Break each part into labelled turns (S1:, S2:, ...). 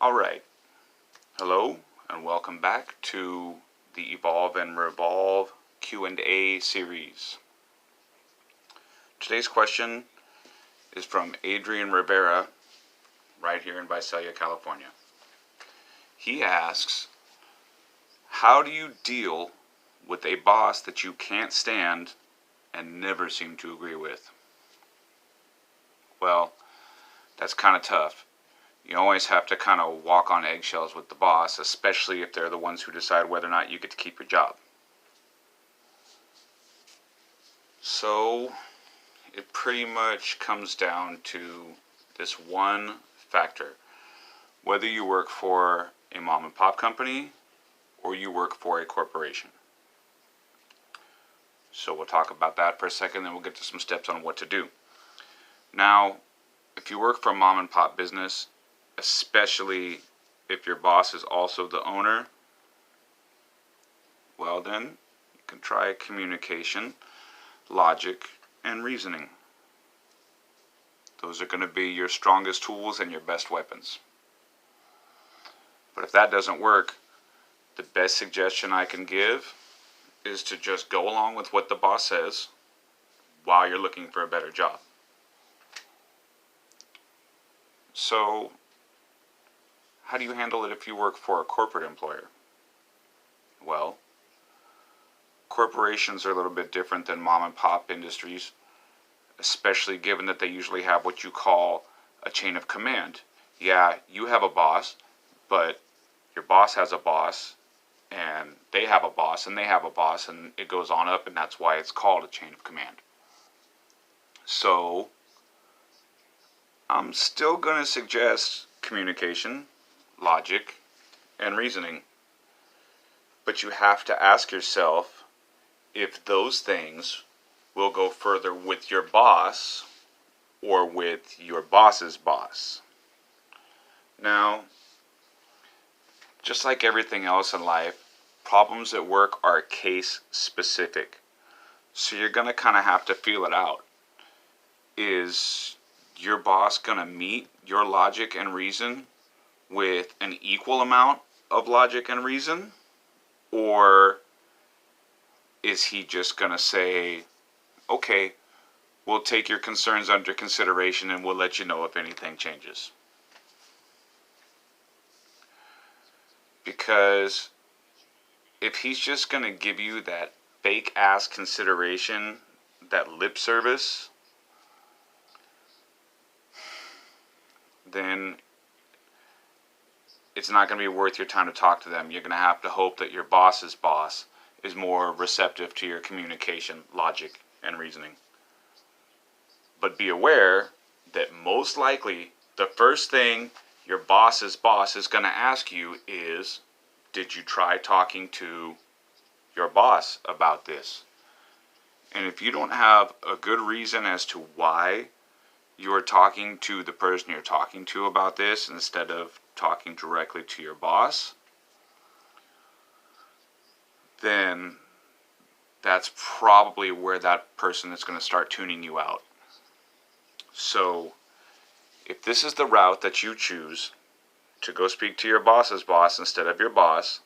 S1: Alright, hello and welcome back to the Evolve and Revolve Q&A series. Today's question is from Adrian Rivera, right here in Visalia, California. He asks, how do you deal with a boss that you can't stand and never seem to agree with? Well, that's kind of tough. You always have to kind of walk on eggshells with the boss, especially if they're the ones who decide whether or not you get to keep your job. So it pretty much comes down to this one factor. Whether you work for a mom and pop company or you work for a corporation. So we'll talk about that for a second, then we'll get to some steps on what to do. Now, if you work for a mom and pop business, especially if your boss is also the owner, well then, you can try communication, logic, and reasoning. Those are going to be your strongest tools and your best weapons. But if that doesn't work, the best suggestion I can give is to just go along with what the boss says while you're looking for a better job. So, how do you handle it if you work for a corporate employer? Well, corporations are a little bit different than mom and pop industries, especially given that they usually have what you call a chain of command. Yeah, you have a boss, but your boss has a boss, and they have a boss, and they have a boss, and it goes on up, and that's why it's called a chain of command. So, I'm still going to suggest communication, logic, and reasoning. But you have to ask yourself if those things will go further with your boss or with your boss's boss. Now, just like everything else in life, problems at work are case specific. So you're going to kind of have to feel it out. Is your boss going to meet your logic and reason with an equal amount of logic and reason? Or is he just going to say, okay, we'll take your concerns under consideration and we'll let you know if anything changes? Because if he's just going to give you that fake ass consideration, that lip service, then it's not going to be worth your time to talk to them. You're going to have to hope that your boss's boss is more receptive to your communication, logic, and reasoning. But be aware that most likely the first thing your boss's boss is going to ask you is, did you try talking to your boss about this? And if you don't have a good reason as to why you're talking to the person you're talking to about this instead of talking directly to your boss, then that's probably where that person is going to start tuning you out. So, if this is the route that you choose, to go speak to your boss's boss instead of your boss,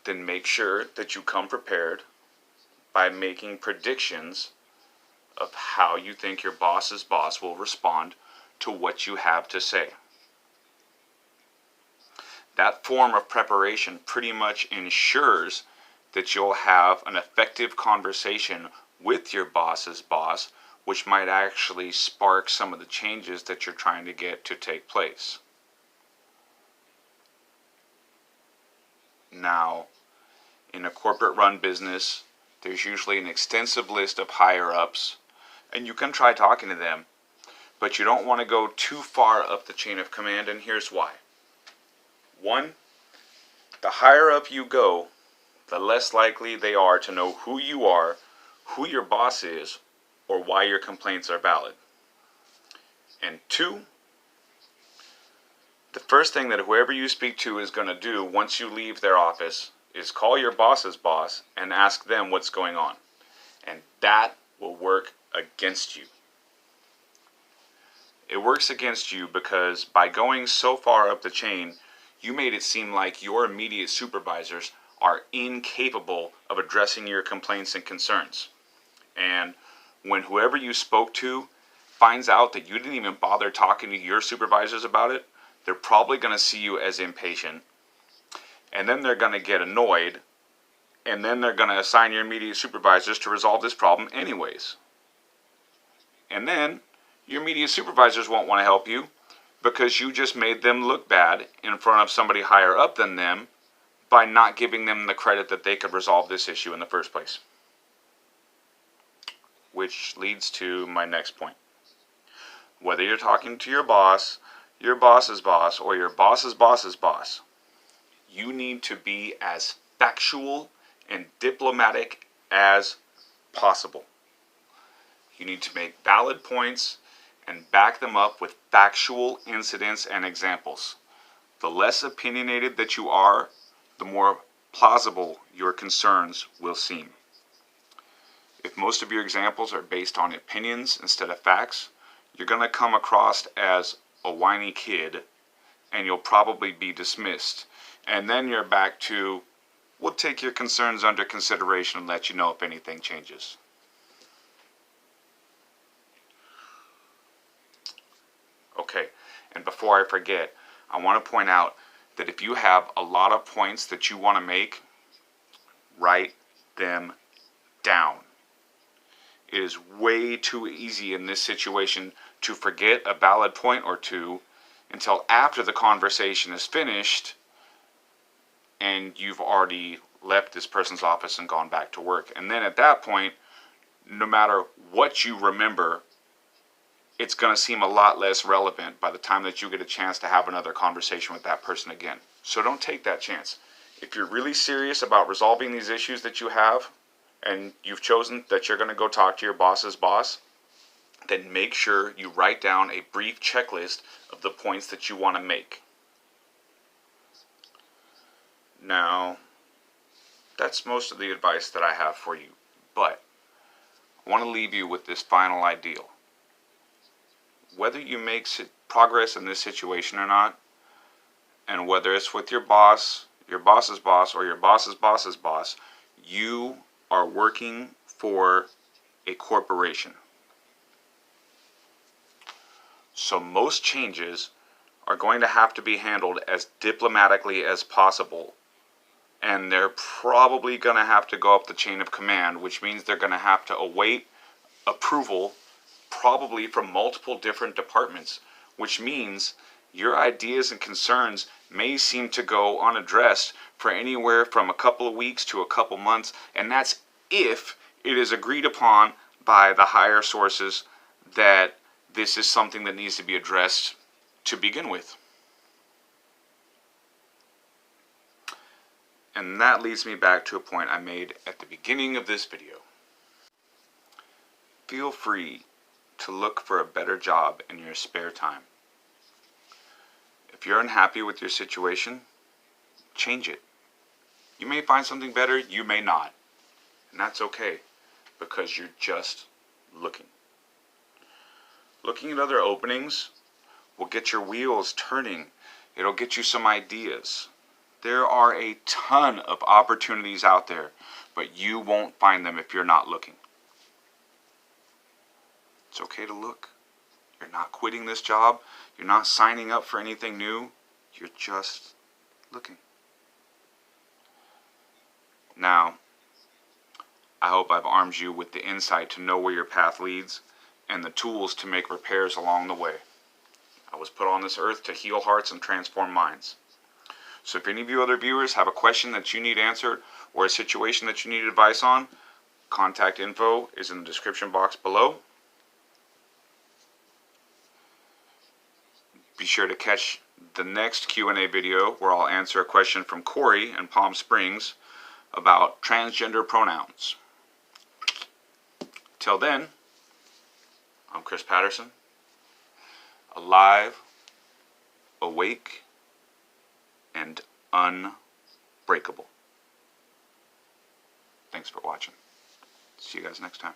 S1: then make sure that you come prepared by making predictions of how you think your boss's boss will respond to what you have to say. That form of preparation pretty much ensures that you'll have an effective conversation with your boss's boss, which might actually spark some of the changes that you're trying to get to take place. Now, in a corporate-run business, there's usually an extensive list of higher-ups, and you can try talking to them, but you don't want to go too far up the chain of command, and here's why. One, the higher up you go, the less likely they are to know who you are, who your boss is, or why your complaints are valid. And two, the first thing that whoever you speak to is going to do once you leave their office is call your boss's boss and ask them what's going on. And that will work against you. It works against you because by going so far up the chain, you made it seem like your immediate supervisors are incapable of addressing your complaints and concerns. And when whoever you spoke to finds out that you didn't even bother talking to your supervisors about it, they're probably going to see you as impatient. And then they're going to get annoyed. And then they're going to assign your immediate supervisors to resolve this problem anyways. And then your immediate supervisors won't want to help you because you just made them look bad in front of somebody higher up than them by not giving them the credit that they could resolve this issue in the first place. Which leads to my next point. Whether you're talking to your boss's boss, or your boss's boss's boss, you need to be as factual and diplomatic as possible. You need to make valid points and back them up with factual incidents and examples. The less opinionated that you are, the more plausible your concerns will seem. If most of your examples are based on opinions instead of facts, you're going to come across as a whiny kid and you'll probably be dismissed. And then you're back to, we'll take your concerns under consideration and let you know if anything changes. Okay, and before I forget, I want to point out that if you have a lot of points that you want to make, write them down. It is way too easy in this situation to forget a valid point or two until after the conversation is finished and you've already left this person's office and gone back to work. And then at that point, no matter what you remember, it's going to seem a lot less relevant by the time that you get a chance to have another conversation with that person again. So don't take that chance. If you're really serious about resolving these issues that you have, and you've chosen that you're going to go talk to your boss's boss, then make sure you write down a brief checklist of the points that you want to make. Now, that's most of the advice that I have for you, but I want to leave you with this final ideal. Whether you make progress in this situation or not, and whether it's with your boss, your boss's boss, or your boss's boss's boss, you are working for a corporation. So most changes are going to have to be handled as diplomatically as possible. And they're probably going to have to go up the chain of command, which means they're going to have to await approval probably from multiple different departments, which means your ideas and concerns may seem to go unaddressed for anywhere from a couple of weeks to a couple months, and that's if it is agreed upon by the higher sources that this is something that needs to be addressed to begin with. And that leads me back to a point I made at the beginning of this video. Feel free to look for a better job in your spare time. If you're unhappy with your situation, change it. You may find something better, you may not. And that's okay, because you're just looking. Looking at other openings will get your wheels turning. It'll get you some ideas. There are a ton of opportunities out there, but you won't find them if you're not looking. It's okay to look. You're not quitting this job. You're not signing up for anything new. You're just looking. Now, I hope I've armed you with the insight to know where your path leads and the tools to make repairs along the way. I was put on this earth to heal hearts and transform minds. So if any of you other viewers have a question that you need answered or a situation that you need advice on, contact info is in the description box below. Be sure to catch the next Q&A video where I'll answer a question from Corey in Palm Springs about transgender pronouns. Till then, I'm Chris Patterson, alive, awake, and unbreakable. Thanks for watching. See you guys next time.